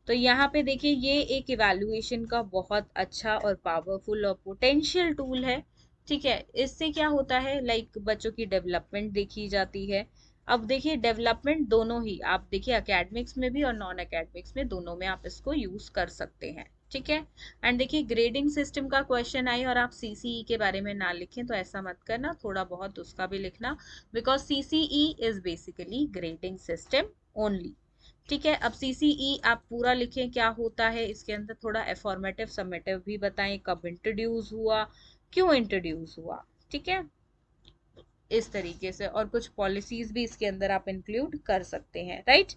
तो यहाँ पे देखिए ये एक इवैल्यूएशन का बहुत अच्छा और पावरफुल और पोटेंशियल टूल है। ठीक है, इससे क्या होता है, लाइक बच्चों की डेवलपमेंट देखी जाती है। अब देखिए डेवलपमेंट दोनों ही, आप देखिए एकेडमिक्स में भी और नॉन एकेडमिक्स में दोनों में आप इसको यूज कर सकते हैं। ठीक है, एंड देखिए ग्रेडिंग सिस्टम का क्वेश्चन आए और आप सीसीई के बारे में ना लिखें तो ऐसा मत करना, थोड़ा बहुत उसका भी लिखना, because CCE is basically grading system only. ठीक है, अब सीसीई आप पूरा लिखें क्या होता है इसके अंदर, थोड़ा एफॉर्मेटिव समेटिव भी बताएं, कब इंट्रोड्यूस हुआ, क्यों इंट्रोड्यूस हुआ। ठीक है, इस तरीके से, और कुछ पॉलिसीज भी इसके अंदर आप इंक्लूड कर सकते हैं। राइट,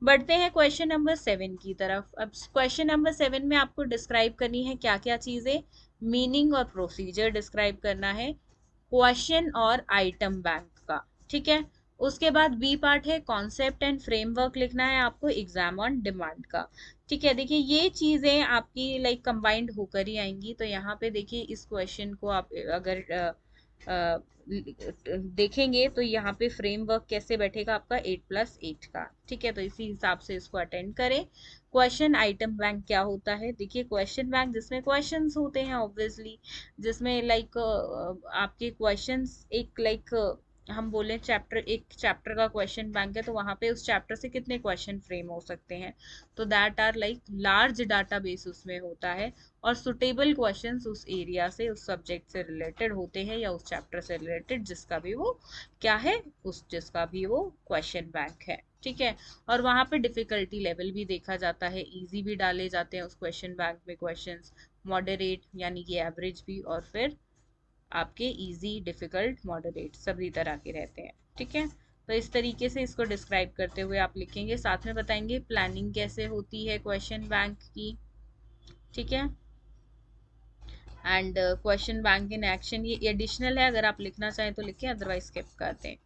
बढ़ते हैं क्वेश्चन नंबर 7 की तरफ। अब क्वेश्चन नंबर 7 में आपको डिस्क्राइब करनी है क्या क्या चीजें, मीनिंग और प्रोसीजर डिस्क्राइब करना है, क्वेश्चन और आइटम बैंक का। ठीक है, उसके बाद बी पार्ट है कॉन्सेप्ट एंड फ्रेमवर्क लिखना है आपको एग्जाम ऑन डिमांड का। ठीक है, देखिए ये चीजें आपकी लाइक कंबाइंड होकर ही आएंगी। तो यहाँ पे देखिए इस क्वेश्चन को आप अगर देखेंगे तो यहाँ पे फ्रेमवर्क कैसे बैठेगा आपका 8+8 का। ठीक है, तो इसी हिसाब से इसको अटेंड करें। क्वेश्चन आइटम बैंक क्या होता है, देखिए क्वेश्चन बैंक जिसमें क्वेश्चंस होते हैं ऑब्वियसली, जिसमें लाइक आपके क्वेश्चंस एक लाइक हम बोले चैप्टर, एक चैप्टर का क्वेश्चन बैंक है तो वहां पे उस चैप्टर से कितने क्वेश्चन फ्रेम हो सकते हैं, तो that are like large database उसमें होता है, और सुटेबल क्वेश्चंस उस एरिया से, उस सब्जेक्ट से रिलेटेड होते हैं या उस चैप्टर से रिलेटेड जिसका भी वो क्या है, उस जिसका भी वो क्वेश्चन बैंक है। ठीक है, और वहां पे डिफिकल्टी लेवल भी देखा जाता है, इजी भी डाले जाते हैं उस क्वेश्चन बैंक में क्वेश्चंस, मॉडरेट यानी कि एवरेज भी, और फिर आपके इजी डिफिकल्ट मॉडरेट सभी तरह के रहते हैं। ठीक है, तो इस तरीके से इसको डिस्क्राइब करते हुए आप लिखेंगे, साथ में बताएंगे प्लानिंग कैसे होती है क्वेश्चन बैंक की। ठीक है, and question bank in action ये एडिशनल है, अगर आप लिखना चाहें तो लिखें, अदरवाइज स्किप करते हैं।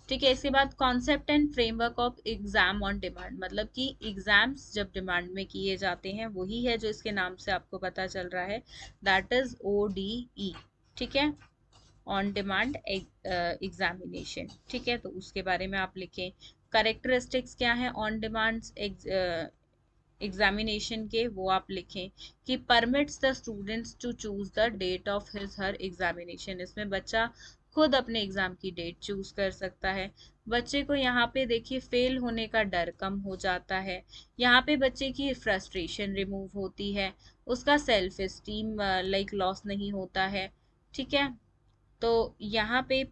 ठीक है, इसके बाद concept and framework of exam on demand, मतलब कि एग्जाम्स जब डिमांड में किए जाते हैं वही है जो इसके नाम से आपको पता चल रहा है, दैट इज ODE। ठीक है, ऑन डिमांड एग्जामिनेशन। ठीक है, तो उसके बारे में आप लिखें। करेक्टरिस्टिक्स क्या है ऑन डिमांड एग्जामिनेशन के, वो आप लिखें कि permits the students to choose the date of his her examination, इसमें बच्चा खुद अपने एग्जाम की डेट चूज कर सकता है। बच्चे को यहाँ पे देखिए फेल होने का डर कम हो जाता है, यहाँ पे बच्चे की फ्रस्ट्रेशन रिमूव होती है, उसका सेल्फ एस्टीम लाइक लॉस नहीं होता है। ठीक है, तो यहाँ पे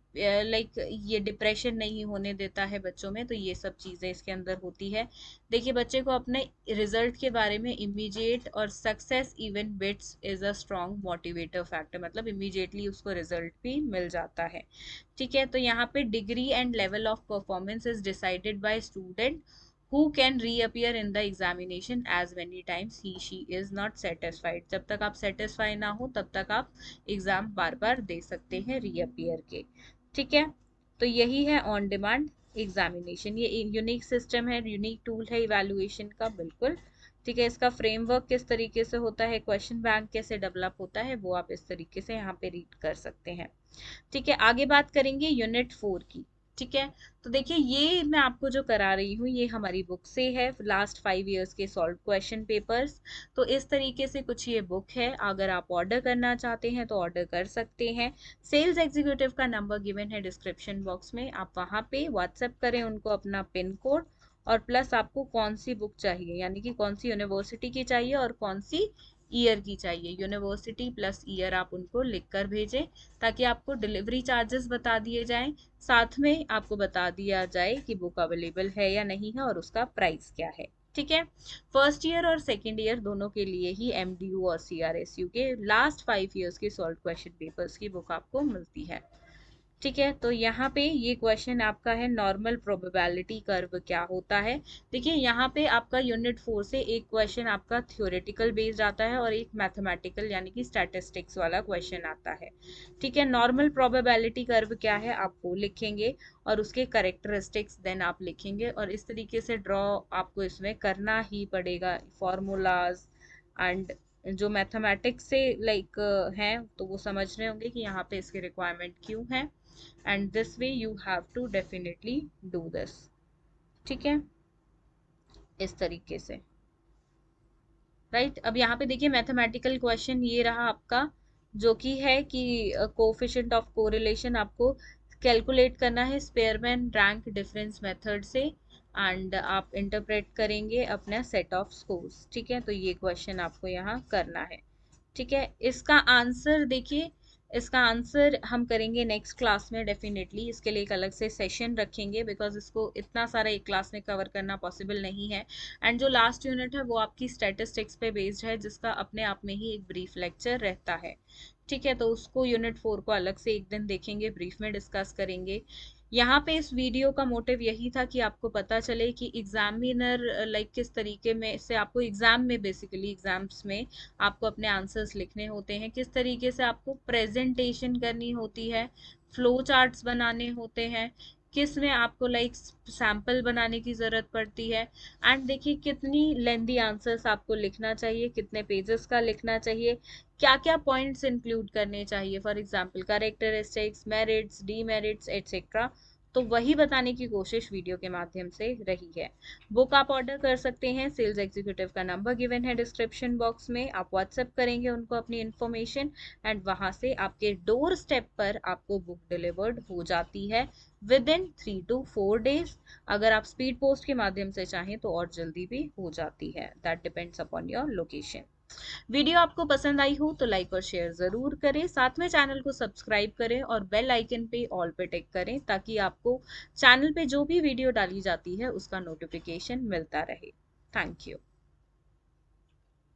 लाइक ये डिप्रेशन नहीं होने देता है बच्चों में, तो ये सब चीजें इसके अंदर होती है। देखिए बच्चे को अपने रिजल्ट के बारे में इमीडिएट और success even bits is a strong motivator factor, मतलब इमीडिएटली उसको रिजल्ट भी मिल जाता है। ठीक है, तो यहाँ पे degree and level of performance is decided by student who can reappear in the examination as many times he she is not satisfied, जब तक आप सेटिस्फाई ना हो तब तक आप एग्जाम बार बार दे सकते हैं रीअपियर के। ठीक है, तो यही है ऑन डिमांड एग्जामिनेशन, ये यूनिक सिस्टम है, यूनिक टूल है इवैल्यूएशन का, बिल्कुल। ठीक है, इसका फ्रेमवर्क किस तरीके से होता है, क्वेश्चन बैंक कैसे डेवलप होता है, वो आप इस तरीके से यहाँ पे रीड कर सकते हैं। ठीक है, आगे बात करेंगे यूनिट 4 की। ठीक है, तो देखिए ये मैं आपको जो करा रही हूँ ये हमारी बुक से है, लास्ट 5 years के सॉल्व क्वेश्चन पेपर्स। तो इस तरीके से कुछ ये बुक है, अगर आप ऑर्डर करना चाहते हैं तो ऑर्डर कर सकते हैं। सेल्स एग्जीक्यूटिव का नंबर गिवन है डिस्क्रिप्शन बॉक्स में, आप वहाँ पे व्हाट्सएप करें उनको अपना पिन कोड, और प्लस आपको कौन सी बुक चाहिए, यानी कि कौन सी यूनिवर्सिटी की चाहिए और कौन सी ईयर की चाहिए, यूनिवर्सिटी प्लस ईयर आप उनको लिख कर भेजें, ताकि आपको डिलीवरी चार्जेस बता दिए जाएं, साथ में आपको बता दिया जाए कि बुक अवेलेबल है या नहीं है और उसका प्राइस क्या है। ठीक है, फर्स्ट ईयर और सेकेंड ईयर दोनों के लिए ही MDU और CRSU के लास्ट 5 years के सॉल्व क्वेश्चन पेपर्स की बुक आपको मिलती है। ठीक है, तो यहाँ पे ये क्वेश्चन आपका है नॉर्मल प्रोबेबिलिटी कर्व क्या होता है। देखिए यहाँ पे आपका यूनिट 4 से एक क्वेश्चन आपका थ्योरेटिकल बेस्ड आता है और एक मैथमेटिकल यानी कि स्टैटिस्टिक्स वाला क्वेश्चन आता है। ठीक है, नॉर्मल प्रोबेबिलिटी कर्व क्या है आप वो लिखेंगे, और उसके करेक्टरिस्टिक्स देन आप लिखेंगे, और इस तरीके से ड्रॉ आपको इसमें करना ही पड़ेगा, फॉर्मूलाज एंड जो मैथमेटिक्स से लाइक हैं तो वो समझ रहे होंगे कि यहाँ पे इसकी रिक्वायरमेंट क्यों है, and this way you have to definitely do this। ठीक है, इस तरीके से। राइट। अब यहाँ पे देखिए मैथमेटिकल क्वेश्चन ये रहा आपका, जो कि है कि कोफिशिएंट ऑफ कोरिलेशन आपको कैलकुलेट करना है स्पेयरमैन रैंक डिफरेंस मेथड से, एंड आप इंटरप्रेट करेंगे अपना सेट ऑफ स्कोर्स। ठीक है, तो ये क्वेश्चन आपको यहाँ करना है। ठीक है, इसका आंसर देखिए, इसका आंसर हम करेंगे नेक्स्ट क्लास में डेफिनेटली। इसके लिए एक अलग से सेशन रखेंगे, बिकॉज इसको इतना सारा एक क्लास में कवर करना पॉसिबल नहीं है। एंड जो लास्ट यूनिट है वो आपकी स्टैटिस्टिक्स पे बेस्ड है, जिसका अपने आप में ही एक ब्रीफ लेक्चर रहता है। ठीक है, तो उसको यूनिट 4 को अलग से एक दिन देखेंगे, ब्रीफ में डिस्कस करेंगे। यहाँ पे इस वीडियो का मोटिव यही था कि आपको पता चले कि एग्जामिनर लाइक किस तरीके में से आपको एग्जाम में, बेसिकली एग्जाम्स में आपको अपने आंसर्स लिखने होते हैं, किस तरीके से आपको प्रेजेंटेशन करनी होती है, फ्लो चार्ट्स बनाने होते हैं, किस में आपको लाइक सैंपल बनाने की ज़रूरत पड़ती है, एंड देखिए कितनी लेंदी आंसर्स आपको लिखना चाहिए, कितने पेजेस का लिखना चाहिए, क्या क्या पॉइंट्स इंक्लूड करने चाहिए, for example characteristics, merits, demerits etcetera. तो वही बताने की कोशिश वीडियो के माध्यम से रही है। बुक आप ऑर्डर कर सकते हैं, सेल्स एग्जीक्यूटिव का नंबर गिवन है डिस्क्रिप्शन बॉक्स में, आप व्हाट्सएप करेंगे उनको अपनी इन्फॉर्मेशन, एंड वहां से आपके डोर स्टेप पर आपको बुक डिलीवर्ड हो जाती है विद इन 3 to 4 days। अगर आप स्पीड पोस्ट के माध्यम से चाहें तो और जल्दी भी हो जाती है, that depends upon your location. Video आपको पसंद आई हो तो लाइक और शेयर जरूर करें, साथ में चैनल को सब्सक्राइब करें और बेल आइकन पे ऑल पे टिक करें, ताकि आपको चैनल पे जो भी वीडियो डाली जाती है उसका नोटिफिकेशन मिलता रहे। Thank you.